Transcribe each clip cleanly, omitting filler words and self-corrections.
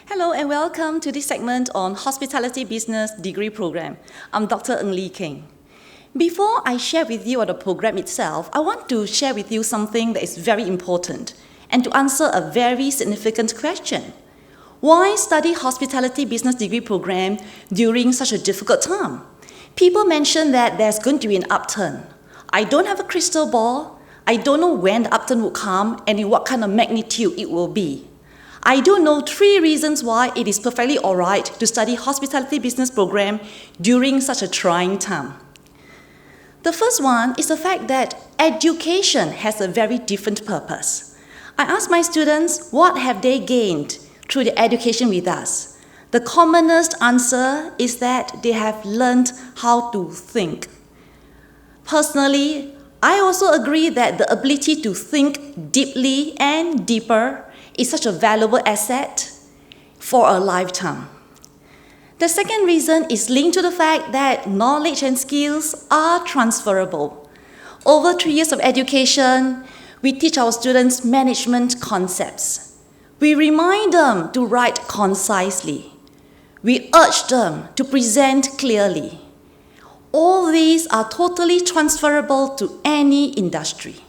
Hello and welcome to this segment on Hospitality Business Degree Program. I'm Dr. Ng Lee Keng. Before I share with you on the program itself, I want to share with you something that is very important and to answer a very significant question. Why study Hospitality Business Degree Program during such a difficult time? People mention that there's going to be an upturn. I don't have a crystal ball. I don't know when the upturn will come and in what kind of magnitude it will be. I do know 3 reasons why it is perfectly all right to study Hospitality Business Program during such a trying time. The first one is the fact that education has a very different purpose. I ask my students what have they gained through their education with us. The commonest answer is that they have learned how to think. Personally, I also agree that the ability to think deeply and deeper is such a valuable asset for a lifetime. The second reason is linked to the fact that knowledge and skills are transferable. Over 3 years of education, we teach our students management concepts. We remind them to write concisely. We urge them to present clearly. All these are totally transferable to any industry.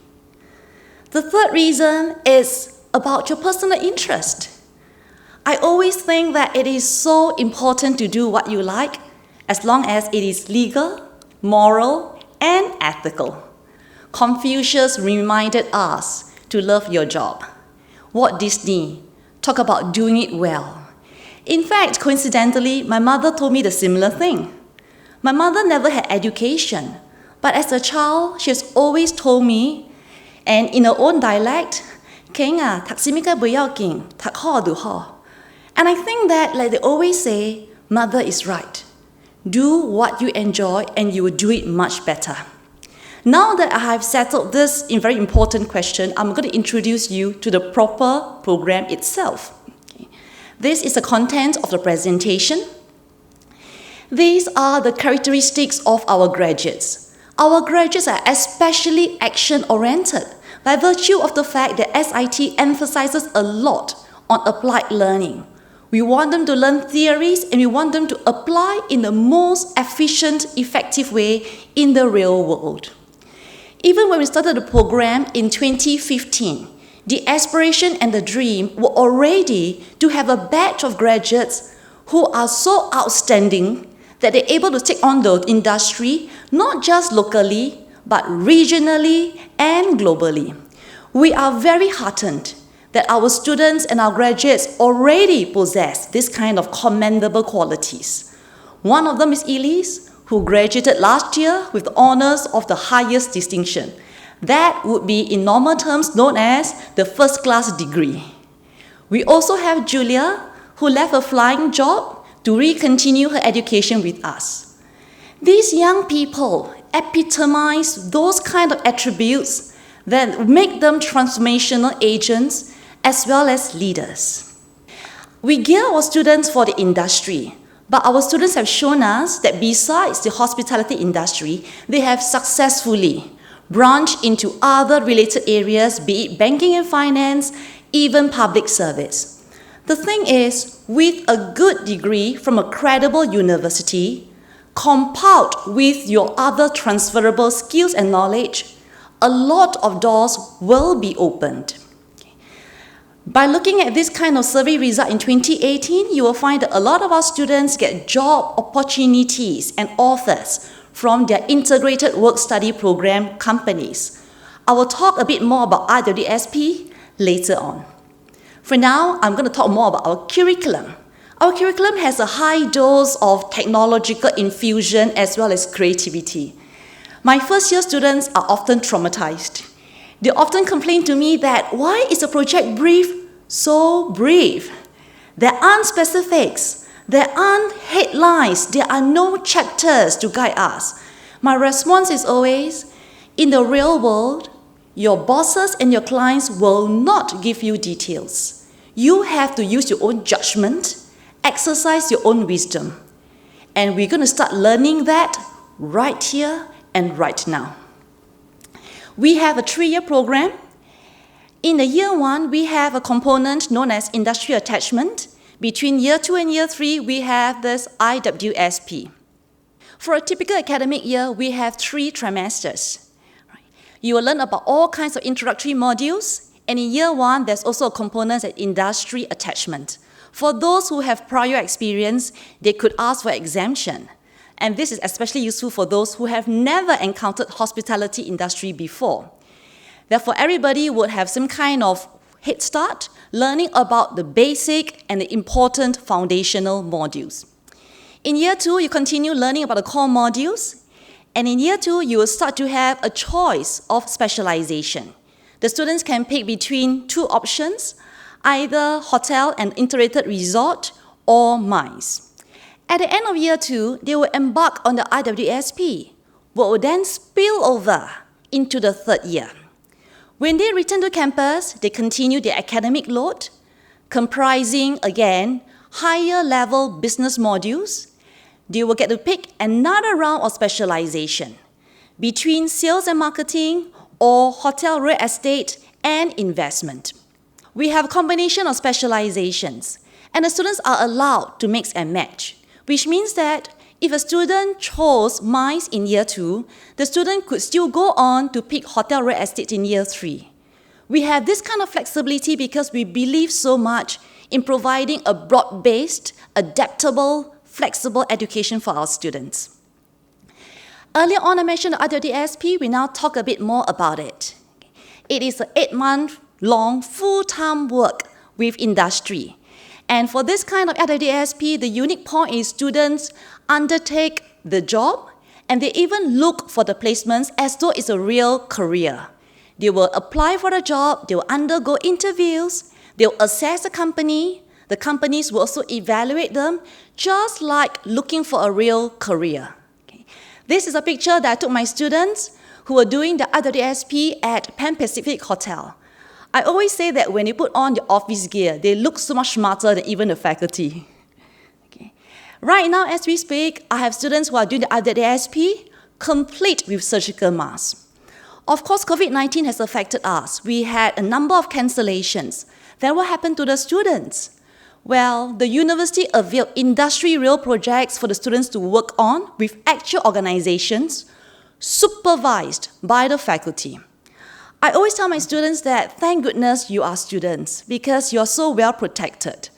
The third reason is about your personal interest. I always think that it is so important to do what you like as long as it is legal, moral, and ethical. Confucius reminded us to love your job. Walt Disney talked about doing it well. In fact, coincidentally, my mother told me the similar thing. My mother never had education, but as a child, she has always told me, and in her own dialect, and I think that, like they always say, mother is right. Do what you enjoy and you will do it much better. Now that I have settled this very important question, I'm going to introduce you to the proper program itself. Okay. This is the content of the presentation. These are the characteristics of our graduates. Our graduates are especially action-oriented by virtue of the fact that SIT emphasizes a lot on applied learning. We want them to learn theories and we want them to apply in the most efficient, effective way in the real world. Even when we started the program in 2015, the aspiration and the dream were already to have a batch of graduates who are so outstanding that they're able to take on the industry, not just locally, but regionally and globally. We are very heartened that our students and our graduates already possess this kind of commendable qualities. One of them is Elise, who graduated last year with honors of the highest distinction. That would be in normal terms known as the first class degree. We also have Julia, who left a flying job to re-continue her education with us. These young people epitomize those kind of attributes that make them transformational agents as well as leaders. We gear our students for the industry, but our students have shown us that besides the hospitality industry, they have successfully branched into other related areas, be it banking and finance, even public service. The thing is, with a good degree from a credible university, compiled with your other transferable skills and knowledge, a lot of doors will be opened. By looking at this kind of survey result in 2018, you will find that a lot of our students get job opportunities and offers from their integrated work-study program companies. I will talk a bit more about IWSP later on. For now, I'm going to talk more about our curriculum. Our curriculum has a high dose of technological infusion as well as creativity. My first-year students are often traumatized. They often complain to me that, why is a project brief so brief? There aren't specifics, there aren't headlines, there are no chapters to guide us. My response is always, in the real world, your bosses and your clients will not give you details. You have to use your own judgment, exercise your own wisdom. And we're going to start learning that right here and right now. We have a 3-year program. In the year 1, we have a component known as industry attachment. Between year 2 and year 3, we have this IWSP. For a typical academic year, we have 3 trimesters. You will learn about all kinds of introductory modules, and in year 1, there's also a component at industry attachment. For those who have prior experience, they could ask for exemption. And this is especially useful for those who have never encountered hospitality industry before. Therefore, everybody would have some kind of head start, learning about the basic and the important foundational modules. In year 2, you continue learning about the core modules, and in year 2, you will start to have a choice of specialization. The students can pick between 2 options, either hotel and integrated resort or mines. At the end of year 2, they will embark on the IWSP, but will then spill over into the 3rd year. When they return to campus, they continue their academic load, comprising, again, higher level business modules. They will get to pick another round of specialization between sales and marketing or hotel real estate and investment. We have a combination of specializations, and the students are allowed to mix and match, which means that if a student chose mines in year 2, the student could still go on to pick hotel real estate in year 3. We have this kind of flexibility because we believe so much in providing a broad-based, adaptable, flexible education for our students. Earlier on, I mentioned the IWSP. We now talk a bit more about it. It is an 8-month-long full-time work with industry. And for this kind of IWSP, the unique point is students undertake the job, and they even look for the placements as though it's a real career. They will apply for the job, they will undergo interviews, they will assess the companies will also evaluate them, just like looking for a real career. Okay. This is a picture that I took my students who were doing the IWSP at Pan Pacific Hotel. I always say that when they put on the office gear, they look so much smarter than even the faculty. Okay. Right now, as we speak, I have students who are doing the IWSP, complete with surgical masks. Of course, COVID-19 has affected us. We had a number of cancellations. Then what happened to the students? Well, the university availed industry real projects for the students to work on with actual organizations, supervised by the faculty. I always tell my students that thank goodness you are students because you're so well protected,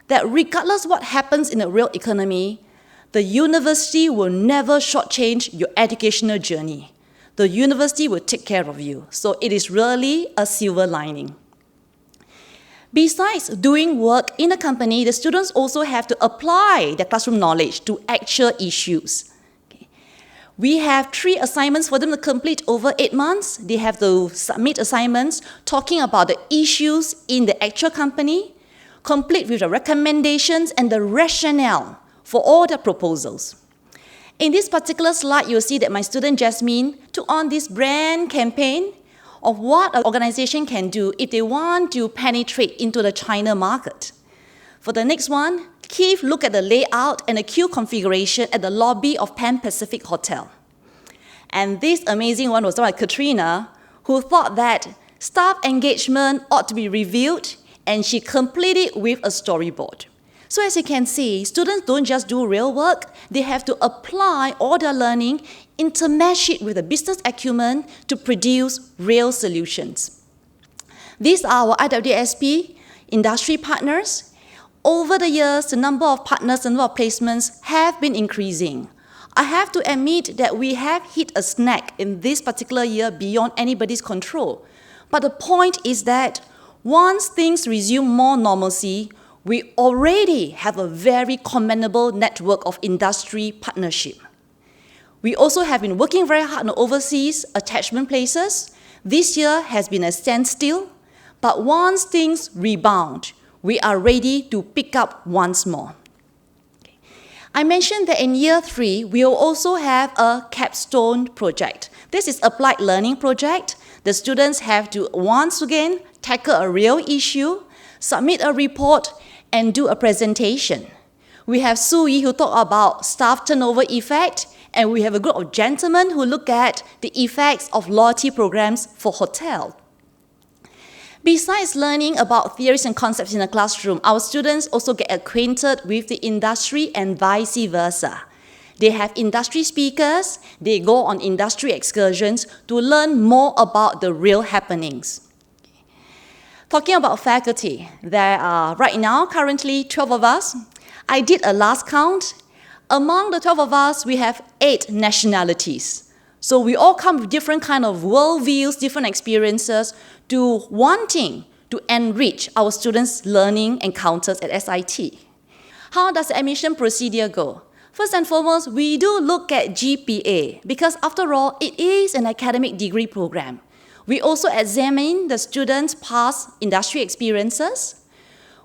that regardless what happens in the real economy, the university will never shortchange your educational journey. The university will take care of you. So it is really a silver lining. Besides doing work in a company, the students also have to apply their classroom knowledge to actual issues. We have 3 assignments for them to complete over 8 months. They have to submit assignments talking about the issues in the actual company, complete with the recommendations and the rationale for all the proposals. In this particular slide, you'll see that my student Jasmine took on this brand campaign of what an organization can do if they want to penetrate into the China market. For the next one, Keith looked at the layout and the queue configuration at the lobby of Pan Pacific Hotel. And this amazing one was done by Katrina, who thought that staff engagement ought to be reviewed, and she completed it with a storyboard. So as you can see, students don't just do real work, they have to apply all their learning, intermesh it with a business acumen to produce real solutions. These are our IWSP industry partners. Over the years, the number of partners and number of placements have been increasing. I have to admit that we have hit a snag in this particular year beyond anybody's control. But the point is that once things resume more normalcy, we already have a very commendable network of industry partnership. We also have been working very hard on overseas attachment places. This year has been a standstill, but once things rebound, we are ready to pick up once more. I mentioned that in year 3, we will also have a capstone project. This is applied learning project. The students have to once again tackle a real issue, submit a report, and do a presentation. We have Sui who talk about staff turnover effect, and we have a group of gentlemen who look at the effects of loyalty programs for hotel. Besides learning about theories and concepts in the classroom, our students also get acquainted with the industry and vice versa. They have industry speakers, they go on industry excursions to learn more about the real happenings. Talking about faculty, there are right now currently 12 of us. I did a last count. Among the 12 of us, we have 8 nationalities. So we all come with different kind of worldviews, different experiences to wanting to enrich our students' learning encounters at SIT. How does the admission procedure go? First and foremost, we do look at GPA because after all, it is an academic degree program. We also examine the students' past industry experiences.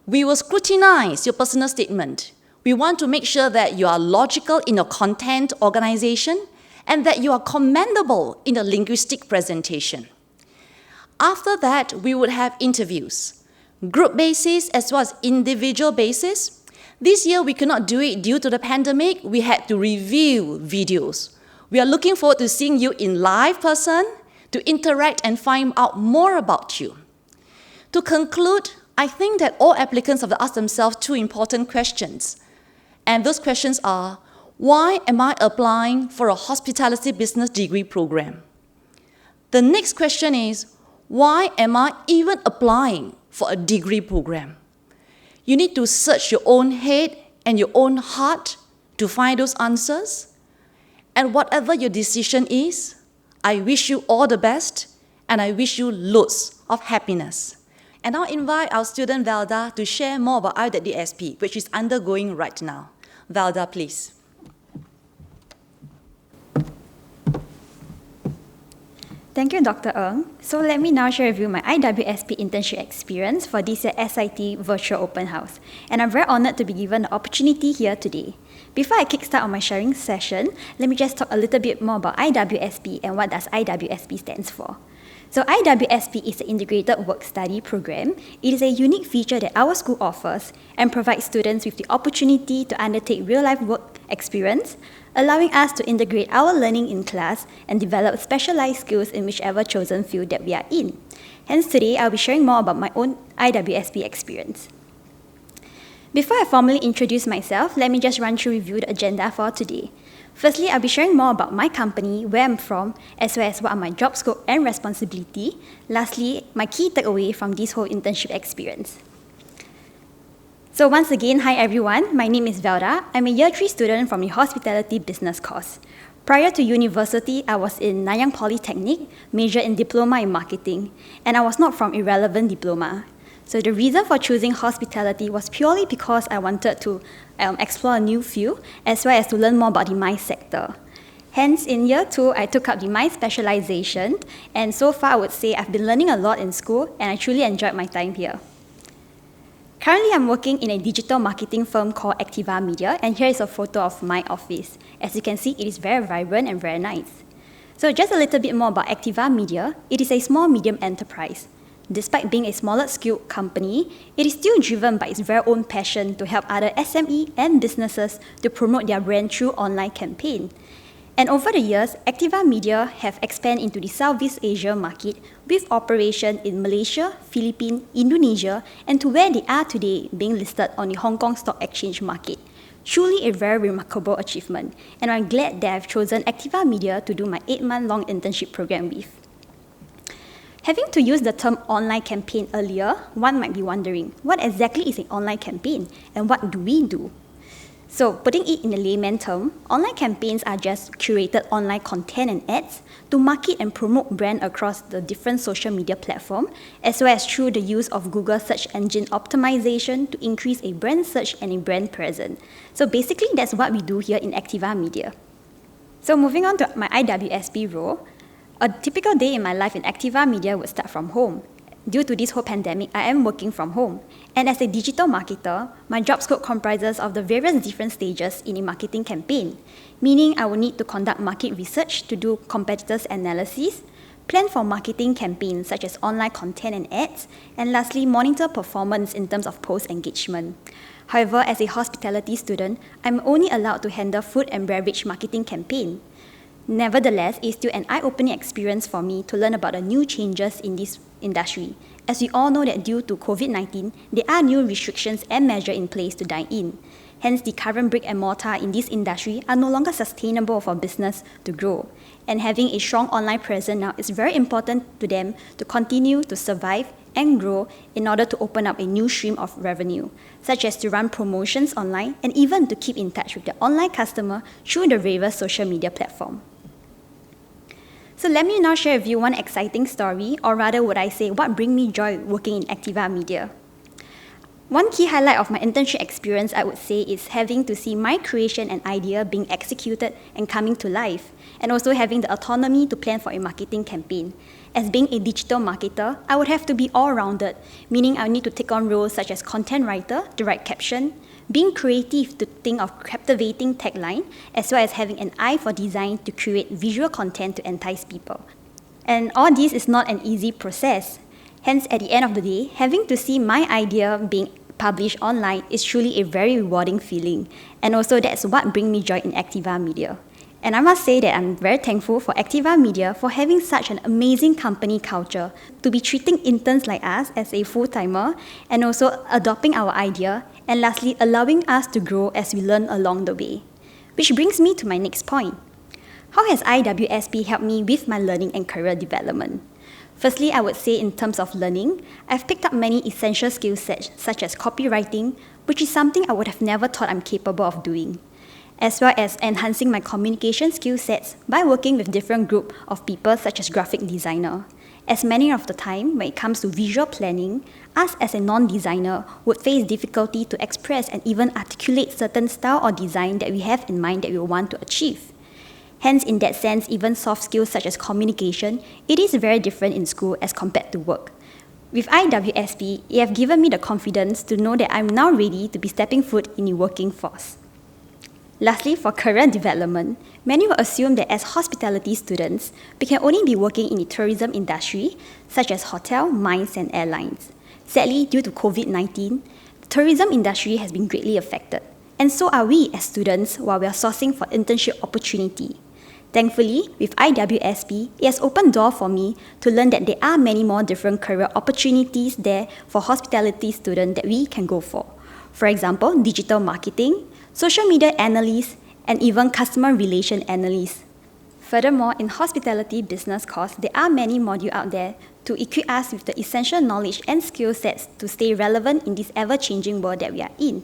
We will scrutinize your personal statement. We want to make sure that you are logical in your content organization and that you are commendable in the linguistic presentation. After that, we would have interviews, group basis as well as individual basis. This year, we could not do it due to the pandemic. We had to review videos. We are looking forward to seeing you in live person, to interact and find out more about you. To conclude, I think that all applicants have asked themselves 2 important questions. And those questions are, why am I applying for a hospitality business degree program? The next question is, why am I even applying for a degree program? You need to search your own head and your own heart to find those answers. And whatever your decision is, I wish you all the best and I wish you loads of happiness. And I'll invite our student Velda to share more about IWSP, which is undergoing right now. Velda, please. Thank you, Dr. Ng. So let me now share with you my IWSP internship experience for this year's SIT Virtual Open House. And I'm very honored to be given the opportunity here today. Before I kickstart on my sharing session, let me just talk a little bit more about IWSP and what does IWSP stands for. So IWSP is an integrated work study program. It is a unique feature that our school offers and provides students with the opportunity to undertake real-life work experience, allowing us to integrate our learning in class and develop specialized skills in whichever chosen field that we are in. Hence today, I'll be sharing more about my own IWSP experience. Before I formally introduce myself, let me just run through with you the agenda for today. Firstly, I'll be sharing more about my company, where I'm from, as well as what are my job scope and responsibility. Lastly, my key takeaway from this whole internship experience. So once again, hi everyone, my name is Velda. I'm a year 3 student from the Hospitality Business course. Prior to university, I was in Nanyang Polytechnic, majored in Diploma in Marketing, and I was not from irrelevant diploma. So the reason for choosing hospitality was purely because I wanted to explore a new field, as well as to learn more about the MICE sector. Hence, in year 2, I took up the MICE specialization, and so far I would say I've been learning a lot in school, and I truly enjoyed my time here. Currently, I'm working in a digital marketing firm called Activa Media, and here is a photo of my office. As you can see, it is very vibrant and very nice. So just a little bit more about Activa Media. It is a small-medium enterprise. Despite being a smaller skilled company, it is still driven by its very own passion to help other SME and businesses to promote their brand through online campaign. And over the years, Activa Media have expanded into the Southeast Asia market with operation in Malaysia, Philippines, Indonesia, and to where they are today, being listed on the Hong Kong Stock Exchange market. Truly a very remarkable achievement, and I'm glad that I've chosen Activa Media to do my 8-month-long internship program with. Having to use the term online campaign earlier, one might be wondering, what exactly is an online campaign and what do we do? So, putting it in a layman term, online campaigns are just curated online content and ads to market and promote brand across the different social media platforms, as well as through the use of Google search engine optimization to increase a brand search and a brand presence. So basically, that's what we do here in Activa Media. So moving on to my IWSP role, a typical day in my life in Activa Media would start from home. Due to this whole pandemic, I am working from home. And as a digital marketer, my job scope comprises of the various different stages in a marketing campaign, meaning I will need to conduct market research to do competitors analysis, plan for marketing campaigns such as online content and ads, and lastly, monitor performance in terms of post-engagement. However, as a hospitality student, I'm only allowed to handle food and beverage marketing campaign. Nevertheless, it's still an eye-opening experience for me to learn about the new changes in this industry, as we all know that due to COVID-19, there are new restrictions and measures in place to dine in. Hence, the current brick and mortar in this industry are no longer sustainable for business to grow. And having a strong online presence now is very important to them to continue to survive and grow in order to open up a new stream of revenue, such as to run promotions online and even to keep in touch with the online customer through the various social media platform. So let me now share with you one exciting story, or rather would I say, what brings me joy working in Activa Media. One key highlight of my internship experience, I would say, is having to see my creation and idea being executed and coming to life, and also having the autonomy to plan for a marketing campaign. As being a digital marketer, I would have to be all-rounded, meaning I need to take on roles such as content writer to write caption, being creative to think of captivating tagline, as well as having an eye for design to create visual content to entice people. And all this is not an easy process. Hence, at the end of the day, having to see my idea being published online is truly a very rewarding feeling. And also that's what brings me joy in Activa Media. And I must say that I'm very thankful for Activa Media for having such an amazing company culture, to be treating interns like us as a full-timer, and also adopting our idea, and lastly, allowing us to grow as we learn along the way. Which brings me to my next point. How has IWSP helped me with my learning and career development? Firstly, I would say in terms of learning, I've picked up many essential skill sets such as copywriting, which is something I would have never thought I'm capable of doing, as well as enhancing my communication skill sets by working with different group of people such as graphic designer. As many of the time, when it comes to visual planning, us as a non-designer would face difficulty to express and even articulate certain style or design that we have in mind that we want to achieve. Hence, in that sense, even soft skills such as communication, it is very different in school as compared to work. With IWSP, it have given me the confidence to know that I'm now ready to be stepping foot in the working force. Lastly, for career development, many will assume that as hospitality students, we can only be working in the tourism industry, such as hotel, mines, and airlines. Sadly, due to COVID-19, the tourism industry has been greatly affected, and so are we as students while we are sourcing for internship opportunity. Thankfully, with IWSP, it has opened door for me to learn that there are many more different career opportunities there for hospitality students that we can go for. For example, digital marketing, social media analyst, and even customer relation analyst. Furthermore, in hospitality business course, there are many modules out there to equip us with the essential knowledge and skill sets to stay relevant in this ever-changing world that we are in.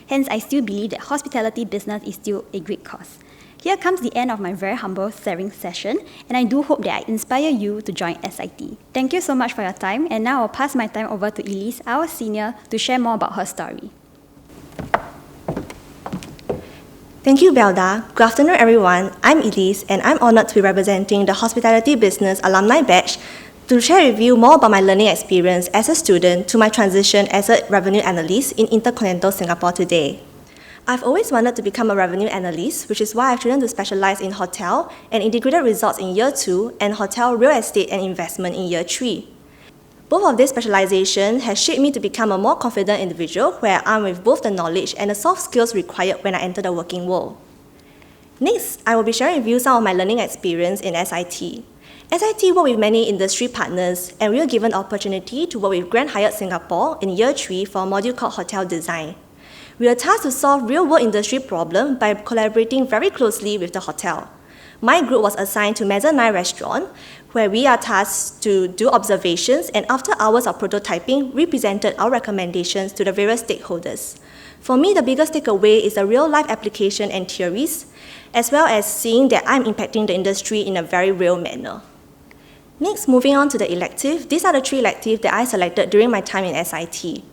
Hence, I still believe that hospitality business is still a great course. Here comes the end of my very humble sharing session, and I do hope that I inspire you to join SIT. Thank you so much for your time, and now I'll pass my time over to Elise, our senior, to share more about her story. Thank you, Belda. Good afternoon, everyone. I'm Elise, and I'm honored to be representing the Hospitality Business Alumni Batch to share with you more about my learning experience as a student to my transition as a revenue analyst in Intercontinental Singapore today. I've always wanted to become a revenue analyst, which is why I've chosen to specialize in hotel and integrated results in Year 2 and hotel real estate and investment in Year 3. Both of these specializations have shaped me to become a more confident individual where I am with both the knowledge and the soft skills required when I enter the working world. Next, I will be sharing with you some of my learning experience in SIT. SIT worked with many industry partners, and we were given the opportunity to work with Grand Hyatt Singapore in Year 3 for a module called Hotel Design. We were tasked to solve real-world industry problems by collaborating very closely with the hotel. My group was assigned to Mezzanine Restaurant, where we are tasked to do observations, and after hours of prototyping, we presented our recommendations to the various stakeholders. For me, the biggest takeaway is the real-life application and theories, as well as seeing that I'm impacting the industry in a very real manner. Next, moving on to the elective, these are the 3 electives that I selected during my time in SIT.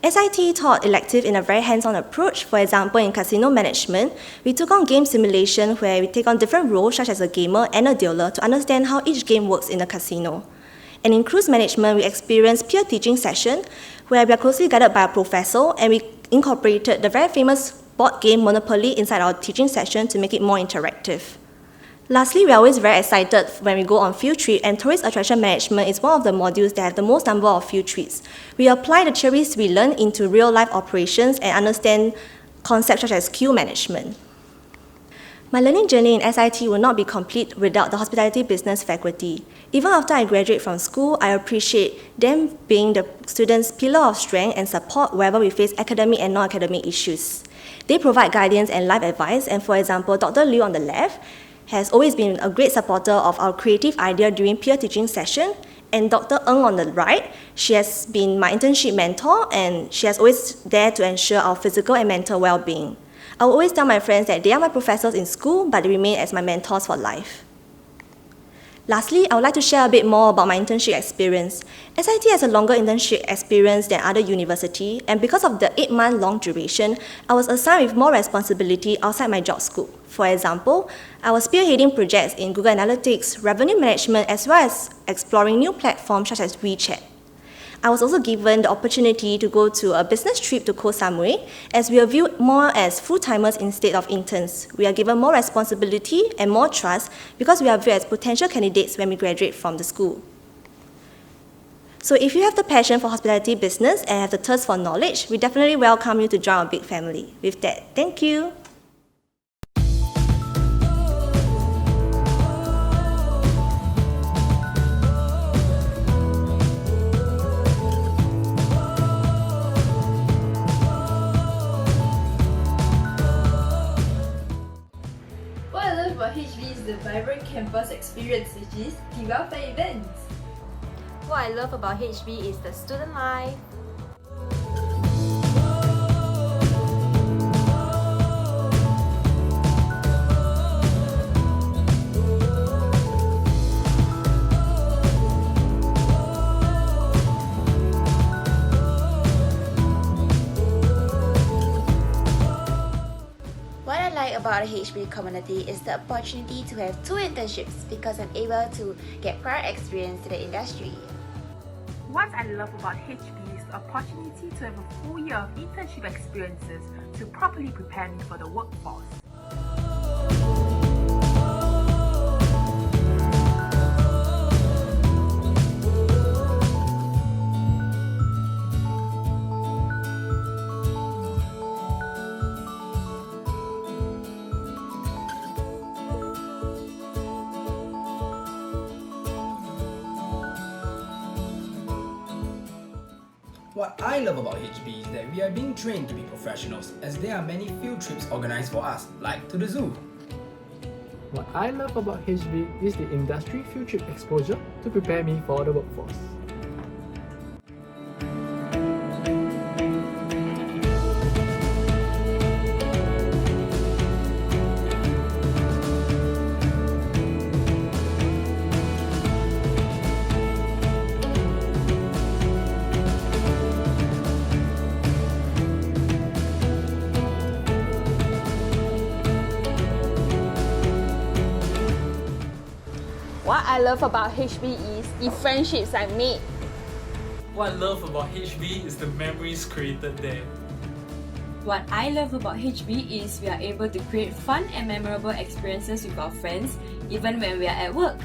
SIT taught elective in a very hands-on approach. For example, in casino management, we took on game simulation where we take on different roles such as a gamer and a dealer to understand how each game works in a casino. And in cruise management, we experienced peer teaching session where we are closely guided by a professor, and we incorporated the very famous board game Monopoly inside our teaching session to make it more interactive. Lastly, we are always very excited when we go on field trip, and tourist attraction management is one of the modules that have the most number of field trips. We apply the theories we learn into real-life operations and understand concepts such as queue management. My learning journey in SIT will not be complete without the hospitality business faculty. Even after I graduate from school, I appreciate them being the students' pillar of strength and support wherever we face academic and non-academic issues. They provide guidance and life advice, and for example, Dr. Liu on the left has always been a great supporter of our creative idea during peer teaching session, and Dr. Ng on the right, she has been my internship mentor, and she has always there to ensure our physical and mental well-being. I will always tell my friends that they are my professors in school, but they remain as my mentors for life. Lastly, I would like to share a bit more about my internship experience. SIT has a longer internship experience than other universities, and because of the 8-month-long duration, I was assigned with more responsibility outside my job scope. For example, I was spearheading projects in Google Analytics, revenue management, as well as exploring new platforms such as WeChat. I was also given the opportunity to go to a business trip to Koh Samui, as we are viewed more as full-timers instead of interns. We are given more responsibility and more trust because we are viewed as potential candidates when we graduate from the school. So if you have the passion for hospitality business and have the thirst for knowledge, we definitely welcome you to join our big family. With that, thank you. What I love about HB is the vibrant campus experience, which is the welfare events. What I love about HB is the student life. What I like about the HB community is the opportunity to have 2 internships because I'm able to get prior experience to the industry. What I love about HB is the opportunity to have a full year of internship experiences to properly prepare me for the workforce. What I love about HB is that we are being trained to be professionals, as there are many field trips organized for us, like to the zoo. What I love about HB is the industry field trip exposure to prepare me for the workforce. What I love about HB is the friendships I made. What I love about HB is the memories created there. What I love about HB is we are able to create fun and memorable experiences with our friends even when we are at work.